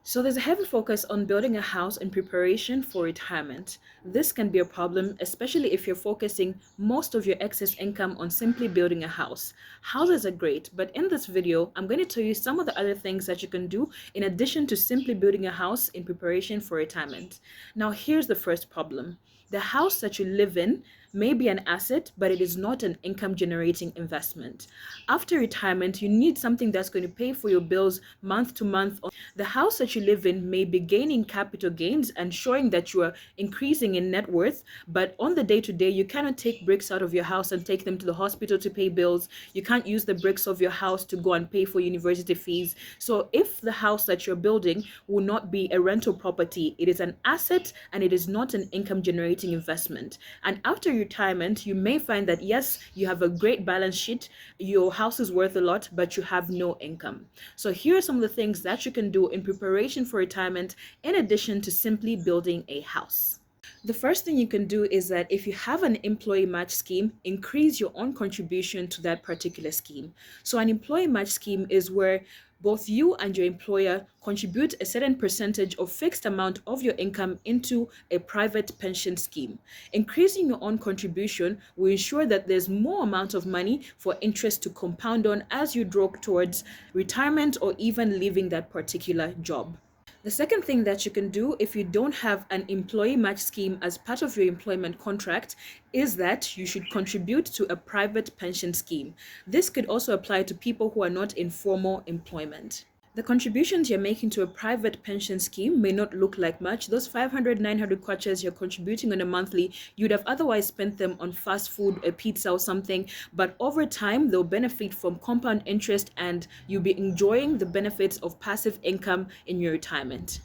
So there's a heavy focus on building a house in preparation for retirement. This can be a problem, especially if you're focusing most of your excess income on simply building a house. Houses are great, but in this video, I'm going to tell you some of the other things that you can do in addition to simply building a house in preparation for retirement. Now, here's the first problem. The house that you live in may be an asset, but it is not an income generating investment. After retirement, you need something that's going to pay for your bills month to month. The house that you live in may be gaining capital gains and showing that you are increasing in net worth, but on the day to day, you cannot take bricks out of your house and take them to the hospital to pay bills. You can't use the bricks of your house to go and pay for university fees. So, if the house that you're building will not be a rental property, it is an asset and it is not an income generating investment. And after retirement, you may find that yes, you have a great balance sheet, your house is worth a lot, but you have no income. So, here are some of the things that you can do in preparation for retirement in addition to simply building a house. The first thing you can do is that if you have an employee match scheme, increase your own contribution to that particular scheme. So, an employee match scheme is where both you and your employer contribute a certain percentage of fixed amount of your income into a private pension scheme. Increasing your own contribution will ensure that there's more amount of money for interest to compound on as you draw towards retirement or even leaving that particular job. The second thing that you can do if you don't have an employee match scheme as part of your employment contract is that you should contribute to a private pension scheme. This could also apply to people who are not in formal employment. The contributions you're making to a private pension scheme may not look like much. Those 500, 900 kwachas you're contributing on a monthly, you'd have otherwise spent them on fast food, a pizza or something. But over time, they'll benefit from compound interest and you'll be enjoying the benefits of passive income in your retirement.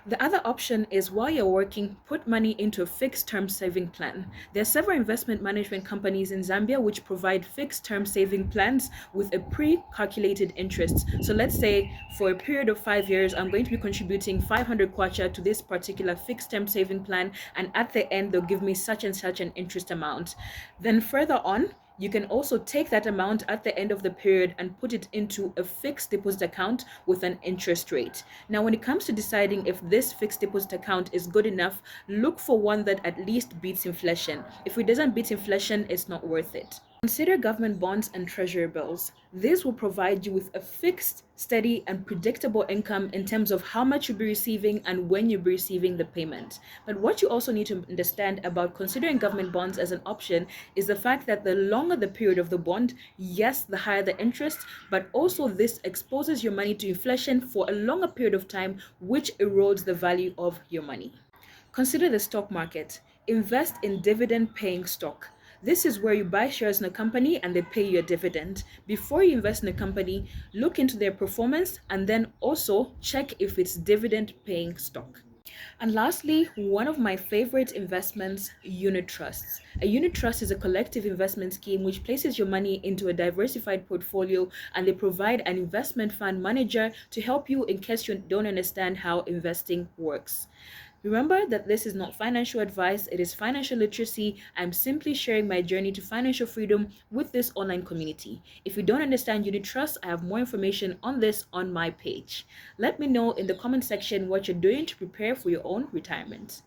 The other option is while you're working, put money into a fixed term saving plan. There are several investment management companies in Zambia which provide fixed term saving plans with a pre calculated interest. So let's say for a period of 5 years, I'm going to be contributing 500 kwacha to this particular fixed term saving plan, and at the end, they'll give me such and such an interest amount. Then further on, you can also take that amount at the end of the period and put it into a fixed deposit account with an interest rate. Now, when it comes to deciding if this fixed deposit account is good enough, look for one that at least beats inflation. If it doesn't beat inflation, it's not worth it. Consider government bonds and treasury bills. These will provide you with a fixed, steady, and predictable income in terms of how much you'll be receiving and when you'll be receiving the payment. But what you also need to understand about considering government bonds as an option is the fact that the longer the period of the bond, yes, the higher the interest, but also this exposes your money to inflation for a longer period of time, which erodes the value of your money. Consider the stock market. Invest in dividend paying stock. This is where you buy shares in a company and they pay you a dividend. Before you invest in a company, look into their performance and then also check if it's dividend paying stock. And lastly, one of my favorite investments, unit trusts. A unit trust is a collective investment scheme which places your money into a diversified portfolio, and they provide an investment fund manager to help you in case you don't understand how investing works. Remember that this is not financial advice, it is financial literacy. I'm simply sharing my journey to financial freedom with this online community. If you don't understand unit trust, I have more information on this on my page. Let me know in the comment section what you're doing to prepare for your own retirement.